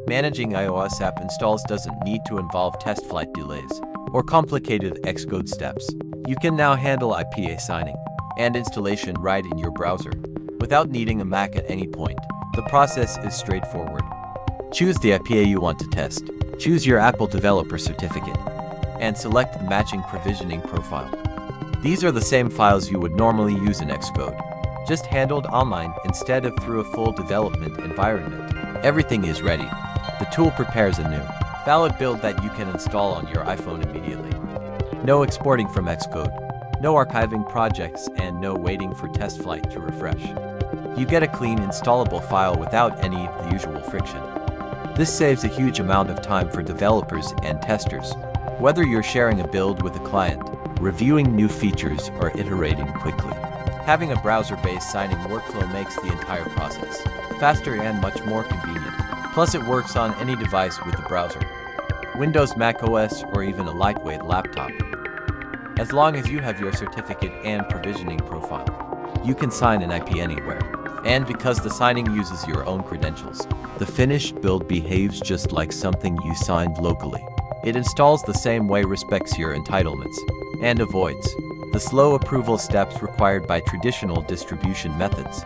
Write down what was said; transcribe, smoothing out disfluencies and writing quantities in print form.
Managing iOS app installs doesn't need to involve TestFlight delays or complicated Xcode steps. You can now handle IPA signing and installation right in your browser without needing a Mac at any point. The process is straightforward. Choose the IPA you want to test. Choose your Apple Developer Certificate and select the matching provisioning profile. These are the same files you would normally use in Xcode, just handled online instead of through a full development environment. Everything is ready. The tool prepares a new, valid build that you can install on your iPhone immediately. No exporting from Xcode, no archiving projects, and no waiting for TestFlight to refresh. You get a clean, installable file without any of the usual friction. This saves a huge amount of time for developers and testers, whether you're sharing a build with a client, reviewing new features, or iterating quickly. Having a browser-based signing workflow makes the entire process faster and much more convenient. Plus, it works on any device with the browser, Windows, macOS, or even a lightweight laptop. As long as you have your certificate and provisioning profile, you can sign an IP anywhere. And because the signing uses your own credentials, the finished build behaves just like something you signed locally. It installs the same way, respects your entitlements, and avoids the slow approval steps required by traditional distribution methods.